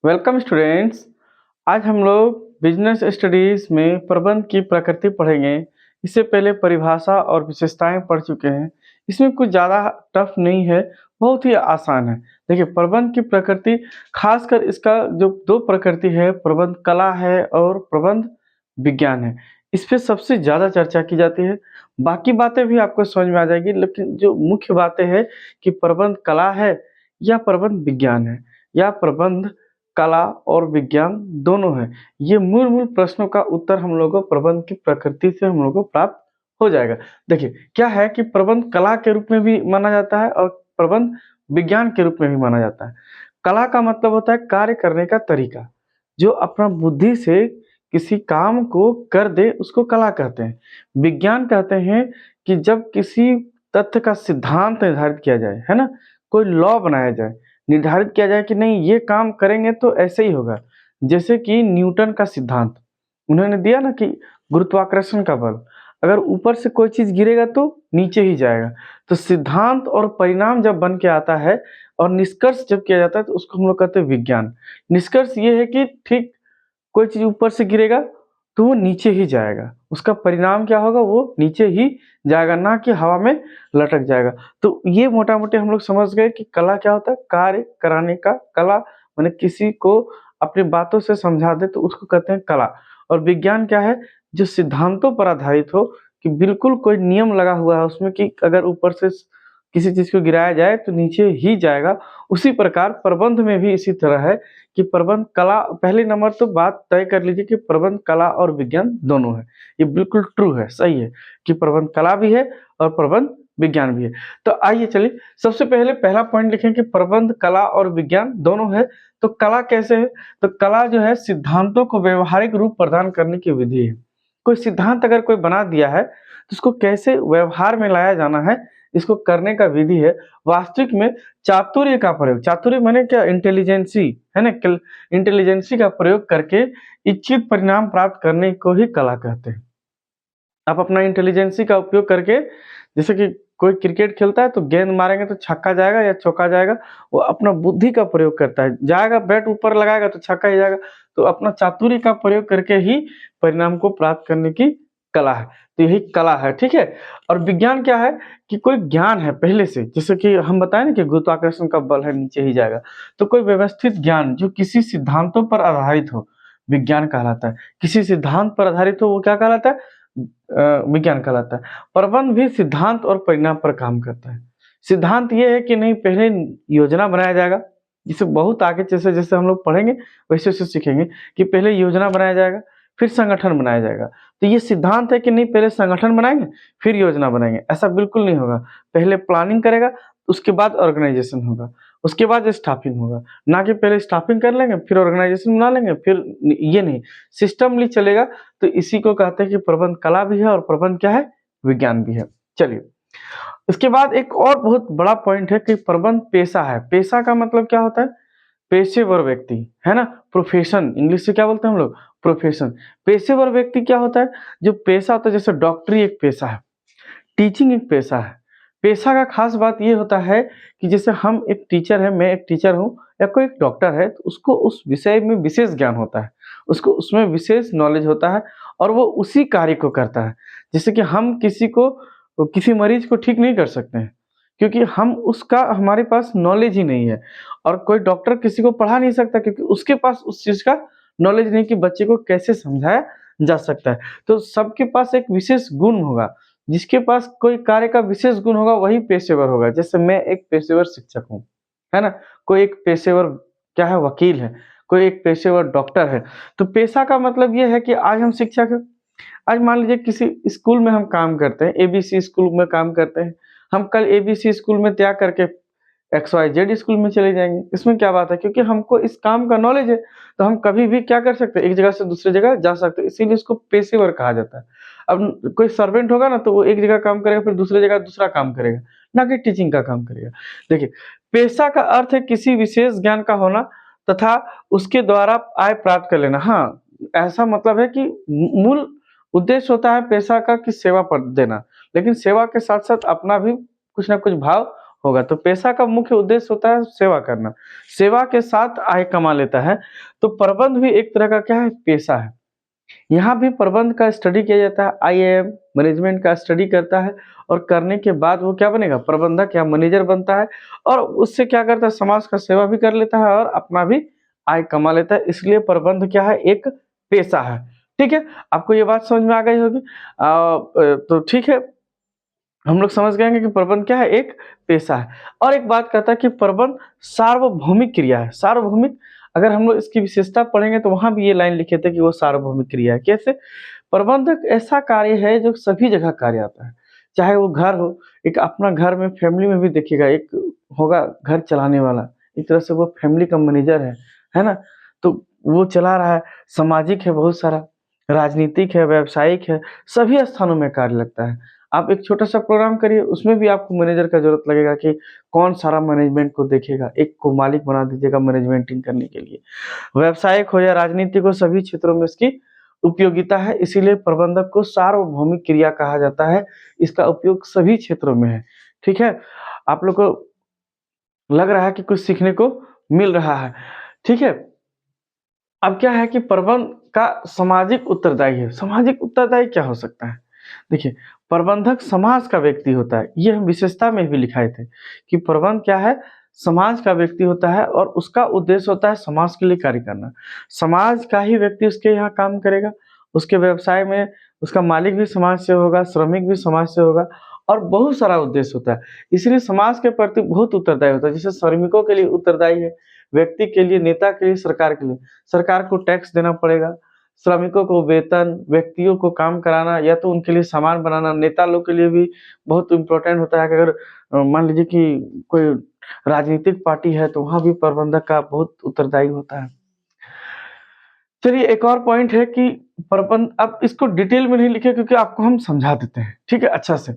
Welcome students. आज हम लोग बिजनेस स्टडीज में प्रबंध की प्रकृति पढ़ेंगे। इससे पहले परिभाषा और विशेषताएं पढ़ चुके हैं। इसमें कुछ ज़्यादा टफ नहीं है, बहुत ही आसान है। देखिए, प्रबंध की प्रकृति खासकर इसका जो दो प्रकृति है, प्रबंध कला है और प्रबंध विज्ञान है। इस पे सबसे ज़्यादा चर्चा की जाती है। बाकी बातें भी आपको समझ में आ जाएगी, लेकिन जो मुख्य बातें हैं कि प्रबंध कला है या प्रबंध विज्ञान है या प्रबंध कला और विज्ञान दोनों हैं। ये मूल-मूल प्रश्नों का उत्तर हम लोगों को प्रबंध की प्रकृति से हम लोगों को प्राप्त हो जाएगा। देखिए, क्या है कि प्रबंध कला के रूप में भी माना जाता है और प्रबंध विज्ञान के रूप में भी माना जाता है। कला का मतलब होता है कार्य करने का तरीका, जो अपना बुद्धि से किसी काम को कर दे उसको कला कहते हैं। विज्ञान कहते हैं कि जब किसी तथ्य का सिद्धांत निर्धारित किया जाए, है ना? कोई लॉ बनाया जाए, निर्धारित किया जाए कि नहीं ये काम करेंगे तो ऐसे ही होगा। जैसे कि न्यूटन का सिद्धांत, उन्होंने दिया ना कि गुरुत्वाकर्षण का बल, अगर ऊपर से कोई चीज़ गिरेगा तो नीचे ही जाएगा। तो सिद्धांत और परिणाम जब बन के आता है और निष्कर्ष जब किया जाता है तो उसको हम लोग कहते हैं विज्ञान। निष्कर्ष ये है कि ठीक कोई चीज़ ऊपर से गिरेगा तो वो नीचे ही जाएगा। उसका परिणाम क्या होगा? वो नीचे ही जाएगा, ना कि हवा में लटक जाएगा। तो ये मोटा-मोटी हम लोग समझ गए कि कला क्या होता है? कार्य कराने का कला, माने किसी को अपनी बातों से समझा दे तो उसको कहते हैं कला। और विज्ञान क्या है? जो सिद्धांतों पर आधारित हो, कि बिल्कुल कोई नियम लगा हुआ है उसमें कि अगर ऊपर से किसी चीज़ को गिराया जाए तो नीचे ही जाएगा। उसी प्रकार प्रबंध में भी इसी तरह है कि प्रबंध कला, पहले नंबर तो बात तय कर लीजिए कि प्रबंध कला और विज्ञान दोनों है। ये बिल्कुल ट्रू है, सही है कि प्रबंध कला भी है और प्रबंध विज्ञान भी है। तो आइए चलिए, सबसे पहले पहला पॉइंट लिखें कि प्रबंध कला और विज्ञान दोनों है। तो कला कैसे है? तो कला जो है सिद्धांतों को व्यवहारिक रूप प्रदान करने की विधि है। कोई सिद्धांत अगर कोई बना दिया है तो उसको कैसे व्यवहार में लाया जाना है, इसको करने का विधि है। वास्तविक में चातुर्य का प्रयोग, चातुर्य माने क्या? इंटेलिजेंसी, है ना? इंटेलिजेंसी का प्रयोग करके इच्छित परिणाम प्राप्त करने को ही कला कहते हैं। आप अपना इंटेलिजेंसी का उपयोग करके, जैसे कि कोई क्रिकेट खेलता है तो गेंद मारेंगे तो छक्का जाएगा या चौका जाएगा, वो अपना बुद्धि का प्रयोग करता है। जाएगा, बैट ऊपर लगाएगा तो छक्का ही जाएगा। तो अपना चातुर्य का प्रयोग करके ही परिणाम को प्राप्त करने की कला है। तो यही कला है, ठीक है? और विज्ञान क्या है कि कोई ज्ञान है पहले से, जैसे कि हम बताएँ ना कि गुरुत्वाकर्षण का बल है, नीचे ही जाएगा। तो कोई व्यवस्थित ज्ञान जो किसी सिद्धांतों पर आधारित हो, विज्ञान कहलाता है। किसी सिद्धांत पर आधारित हो, वो क्या कहलाता है? विज्ञान कहलाता है। प्रबंध भी सिद्धांत और परिणाम पर काम करता है। सिद्धांत ये है कि नहीं, पहले योजना बनाया जाएगा, जिसे बहुत आगे जैसे-जैसे हम लोग पढ़ेंगे वैसे-वैसे सीखेंगे कि पहले योजना बनाया जाएगा, फिर संगठन बनाया जाएगा। तो ये सिद्धांत है कि नहीं, पहले संगठन बनाएँगे, फिर योजना बनाएँगे, ऐसा बिल्कुल नहीं होगा। पहले प्लानिंग करेगा, उसके बाद ऑर्गेनाइज़ेशन होगा, उसके बाद स्टाफिंग होगा। ना कि पहले स्टाफिंग कर लेंगे, फिर ऑर्गेनाइज़ेशन बना लेंगे, फिर ये नहीं, सिस्टमली चलेगा। तो इसी को कहते हैं कि प्रबंध कला भी है और प्रबंध क्या है? विज्ञान भी है। चलिए, इसके बाद एक और बहुत बड़ा पॉइंट है कि प्रबंध पेशा है। पेशा का मतलब क्या होता है? पेशेवर व्यक्ति, है ना? प्रोफेशन, इंग्लिश से क्या बोलते हैं हम लोग? प्रोफेशन। पेशेवर व्यक्ति क्या होता है? जो पेशा होता है, जैसे डॉक्टरी एक पेशा है, टीचिंग एक पेशा है। पेशा का खास बात ये होता है कि जैसे हम एक टीचर हैं, मैं एक टीचर हूँ या कोई एक डॉक्टर है, तो उसको उस विषय में विशेष ज्ञान होता है, उसको उसमें विशेष नॉलेज होता है और वो उसी कार्य को करता है। जैसे कि हम किसी मरीज़ को ठीक नहीं कर सकते हैं, क्योंकि हमारे पास नॉलेज ही नहीं है। और कोई डॉक्टर किसी को पढ़ा नहीं सकता, क्योंकि उसके पास उस चीज़ का नॉलेज नहीं कि बच्चे को कैसे समझाया जा सकता है। तो सबके पास एक विशेष गुण होगा, जिसके पास कोई कार्य का विशेष गुण होगा वही पेशेवर होगा। जैसे मैं एक पेशेवर शिक्षक हूँ, है ना? कोई एक पेशेवर क्या है? वकील है, कोई एक पेशेवर डॉक्टर है। तो पेशा का मतलब ये है कि आज हम शिक्षक हैं, आज मान लीजिए किसी स्कूल में हम काम करते हैं, एबीसी स्कूल में काम करते हैं। हम कल एबीसी स्कूल में त्याग करके XYZ स्कूल में चले जाएँगे। इसमें क्या बात है? क्योंकि हमको इस काम का नॉलेज है, तो हम कभी भी क्या कर सकते हैं? एक जगह से दूसरी जगह जा सकते हैं, इसीलिए इसको पेशेवर कहा जाता है। अब कोई सर्वेंट होगा ना, तो वो एक जगह काम करेगा, फिर दूसरी जगह दूसरा काम करेगा, ना कि टीचिंग का काम करेगा। देखिए, पेशा का अर्थ है किसी विशेष ज्ञान का होना तथा उसके द्वारा आय प्राप्त कर लेना। हाँ, ऐसा मतलब है कि मूल उद्देश्य होता है पेशा का कि सेवा पर देना, लेकिन सेवा के साथ-साथ अपना भी कुछ ना कुछ भाव होगा। तो पेशा का मुख्य उद्देश्य होता है सेवा करना, सेवा के साथ आय कमा लेता है। तो प्रबंध भी एक तरह का क्या है, पेशा है। यहाँ भी प्रबंध का स्टडी किया जाता है, आईएएम मैनेजमेंट का स्टडी करता है और करने के बाद वो क्या बनेगा, प्रबंधक या मैनेजर बनता है और उससे क्या करता है, समाज का सेवा भी कर लेता है और अपना भी आय कमा लेता है। इसलिए प्रबंध क्या है, एक पेशा है। ठीक है, आपको ये बात समझ में आ गई होगी। तो ठीक है, हम लोग समझ गए हैं कि प्रबंध क्या है, एक पेशा है। और एक बात कहता है कि प्रबंध सार्वभौमिक क्रिया है। सार्वभौमिक, अगर हम लोग इसकी विशेषता पढ़ेंगे तो वहां भी ये लाइन लिखे थे कि वो सार्वभौमिक क्रिया है। कैसे? प्रबंधक ऐसा कार्य है जो सभी जगह कार्य आता है, चाहे वो घर हो, एक अपना घर में फैमिली में भी देखिएगा, एक होगा घर चलाने वाला, एक तरह से वो फैमिली का मैनेजर है ना? तो वो चला रहा है, सामाजिक है बहुत सारा, राजनीतिक है, व्यावसायिक है, सभी स्थानों में कार्य लगता है। आप एक छोटा-सा प्रोग्राम करिए, उसमें भी आपको मैनेजर का ज़रूरत लगेगा कि कौन सारा मैनेजमेंट को देखेगा, एक को मालिक बना दीजिएगा मैनेजमेंटिंग करने के लिए। व्यावसायिक हो या राजनीतिक हो, सभी क्षेत्रों में इसकी उपयोगिता है, इसीलिए प्रबंधक को सार्वभौमिक क्रिया कहा जाता है। इसका उपयोग सभी क्षेत्रों में है। ठीक है? आप लोग को लग रहा है कि कुछ सीखने को मिल रहा है। ठीक है? अब क्या है कि प्रबंध का सामाजिक उत्तरदायी है। सामाजिक उत्तरदायी क्या हो सकता है? देखिए, प्रबंधक समाज का व्यक्ति होता है। ये हम विशेषता में भी लिखाए थे कि प्रबंध क्या है? समाज का व्यक्ति होता है और उसका उद्देश्य होता है समाज के लिए कार्य करना। समाज का ही व्यक्ति उसके यहाँ काम करेगा। उसके व्यवसाय में उसका मालिक भी समाज से होगा, श्रमिक भी समाज से होगा और बहुत सारा उद्देश्य होता है। इसलिए समाज के प्रति बहुत उत्तरदायी होता है। जैसे श्रमिकों के लिए उत्तरदायी है, व्यक्ति के लिए, नेता के लिए, सरकार के लिए। सरकार को टैक्स देना पड़ेगा, श्रमिकों को वेतन, व्यक्तियों को काम कराना या तो उनके लिए सामान बनाना। नेता लोग के लिए भी बहुत इम्पोर्टेंट होता है कि अगर मान लीजिए कि कोई राजनीतिक पार्टी है तो वहाँ भी प्रबंधक का बहुत उत्तरदायी होता है। चलिए, एक और पॉइंट है कि प्रबंध, अब इसको डिटेल में नहीं लिखे क्योंकि आपको हम समझा देते हैं, ठीक है, अच्छा से।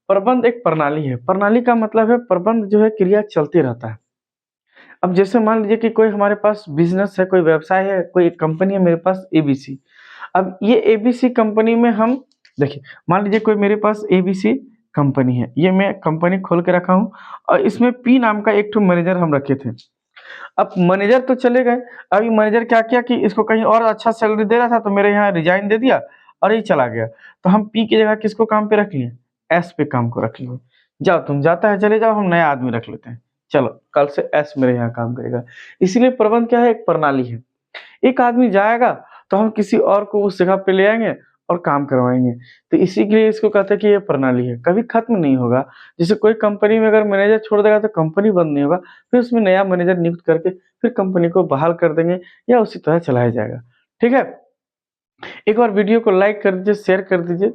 प्रबंध एक प्रणाली है। प्रणाली का मतलब है प्रबंध जो है क्रिया चलते रहता है। अब जैसे मान लीजिए कि कोई हमारे पास बिज़नेस है, कोई व्यवसाय है, कोई एक कंपनी है मेरे पास एबीसी। अब ये एबीसी कंपनी में हम देखिए, मान लीजिए कोई मेरे पास एबीसी कंपनी है, ये मैं कंपनी खोल के रखा हूँ और इसमें पी नाम का एक ठो मैनेजर हम रखे थे। अब मैनेजर तो चले गए, अभी मैनेजर क्या किया कि इसको कहीं और अच्छा सैलरी दे रहा था तो मेरे यहाँ रिज़ाइन दे दिया और ये चला गया। तो हम पी की जगह किसको काम पे रख लिए? एस पे काम को रख लिए। जाओ तुम, जाता है चले जाओ, हम नया आदमी रख लेते हैं। चलो, कल से एस मेरे यहाँ काम करेगा। इसीलिए प्रबंध क्या है? एक प्रणाली है। एक आदमी जाएगा तो हम किसी और को उस जगह पे ले आएँगे और काम करवाएँगे। तो इसी के लिए इसको कहते हैं कि ये प्रणाली है, कभी खत्म नहीं होगा। जैसे कोई कंपनी में अगर मैनेजर छोड़ देगा तो कंपनी बंद नहीं होगा, फिर उसमें नया मैनेजर नियुक्त करके फिर कंपनी को बहाल कर देंगे या उसी तरह चलाया जाएगा। ठीक है? एक बार वीडियो को लाइक कर दीजिए, शेयर कर दीजिए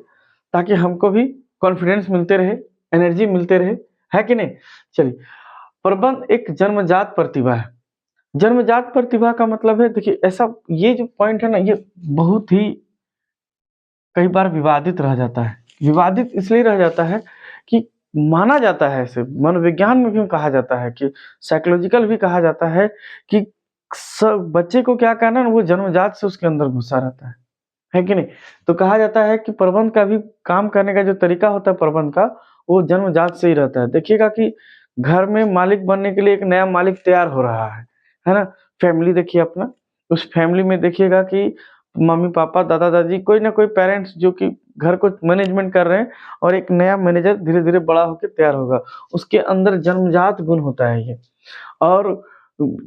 ताकि हमको भी कॉन्फिडेंस मिलते रहे, एनर्जी मिलते रहे, है कि नहीं? चलिए, प्रबंध एक जन्मजात प्रतिभा है। जन्मजात प्रतिभा का मतलब है, देखिए ऐसा, ये जो पॉइंट है ना, ये बहुत ही कई बार विवादित रह जाता है। विवादित इसलिए रह जाता है कि माना जाता है, इसे मनोविज्ञान में भी कहा जाता है कि साइकोलॉजिकल भी कहा जाता है कि सब बच्चे को क्या करना है ना, वो जन्मजात से उसके अंदर घुसा रहता है कि नहीं? तो कहा जाता है कि प्रबंध का भी काम करने का जो तरीका होता है प्रबंध का, वो जन्मजात से ही रहता है। देखिएगा कि घर में मालिक बनने के लिए एक नया मालिक तैयार हो रहा है ना? फैमिली देखिए अपना, उस फैमिली में देखिएगा कि मम्मी-पापा, दादा-दादी, कोई ना कोई पेरेंट्स जो कि घर को मैनेजमेंट कर रहे हैं और एक नया मैनेजर धीरे-धीरे बड़ा होके तैयार होगा। उसके अंदर जन्मजात गुण होता है ये। और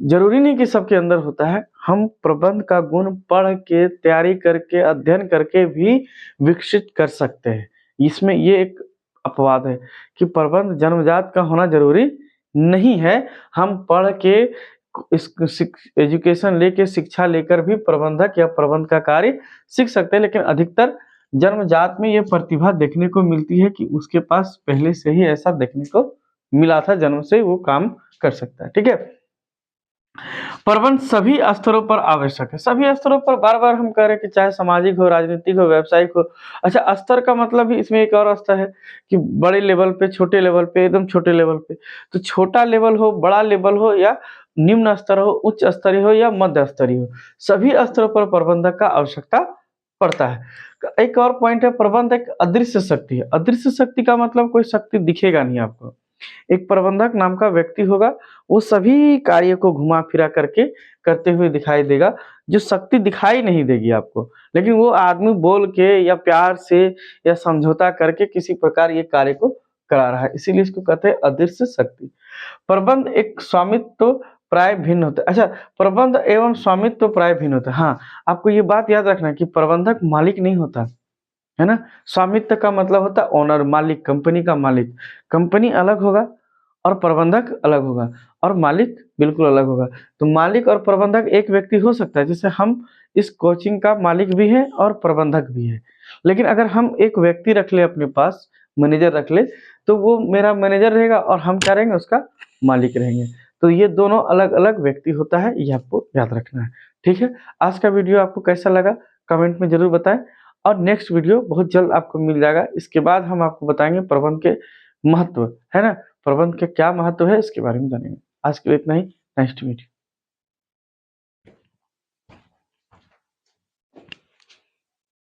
ज़रूरी नहीं कि सबके अंदर होता है। हम प्रबंध का गुण पढ़ के, तैयारी करके, अध्ययन करके भी विकसित कर सकते हैं। इसमें ये एक अपवाद है कि प्रबंध जन्मजात का होना ज़रूरी नहीं है। हम पढ़ के इस एजुकेशन लेके, शिक्षा लेकर भी प्रबंधक या प्रबंध का कार्य सीख सकते हैं, लेकिन अधिकतर जन्मजात में ये प्रतिभा देखने को मिलती है कि उसके पास पहले से ही ऐसा देखने को मिला था, जन्म से वो काम कर सकता है। ठीक है? प्रबंध सभी स्तरों पर आवश्यक है। सभी स्तरों पर, बार-बार हम कह रहे हैं कि चाहे सामाजिक हो, राजनीतिक हो, व्यावसायिक हो। अच्छा, स्तर का मतलब भी इसमें एक और स्तर है कि बड़े लेवल पे, छोटे लेवल पे, एकदम छोटे लेवल पे। तो छोटा लेवल हो, बड़ा लेवल हो या निम्न स्तर हो, उच्च स्तरीय हो या मध्य स्तरीय हो, सभी स्तरों पर प्रबंधक का आवश्यकता पड़ता है। एक और पॉइंट है, प्रबंध एक अदृश्य शक्ति है। अदृश्य शक्ति का मतलब कोई शक्ति दिखेगा नहीं आपको। एक प्रबंधक नाम का व्यक्ति होगा, वो सभी कार्य को घुमा-फिरा करके करते हुए दिखाई देगा, जो शक्ति दिखाई नहीं देगी आपको। लेकिन वो आदमी बोल के या प्यार से या समझौता करके किसी प्रकार ये कार्य को करा रहा है, इसीलिए इसको कहते हैं अदृश्य शक्ति। प्रबंध एक स्वामित्व प्राय भिन्न होता है। अच्छा, प्रबंध एवं स्वामित्व प्राय भिन्न होता है। हाँ, आपको ये बात याद रखना है कि प्रबंधक मालिक नहीं होता, है ना? स्वामित्व का मतलब होता है ओनर, मालिक, कंपनी का मालिक। कंपनी अलग होगा और प्रबंधक अलग होगा और मालिक बिल्कुल अलग होगा। तो मालिक और प्रबंधक एक व्यक्ति हो सकता है, जैसे हम इस कोचिंग का मालिक भी हैं और प्रबंधक भी है। लेकिन अगर हम एक व्यक्ति रख लें अपने पास, मैनेजर रख लें, तो वो मेरा मैनेजर रहेगा और हम क्या रहेंगे? उसका मालिक रहेंगे। तो ये दोनों अलग-अलग व्यक्ति होता है, ये आपको याद रखना है। ठीक है? आज का वीडियो आपको कैसा लगा? कमेंट में ज़रूर बताएँ और नेक्स्ट वीडियो बहुत जल्द आपको मिल जाएगा। इसके बाद हम आपको बताएँगे प्रबंध के महत्व, है ना? प्रबंध का क्या महत्व है इसके बारे में जानेंगे। आज के लिए इतना ही। Nice to meet you.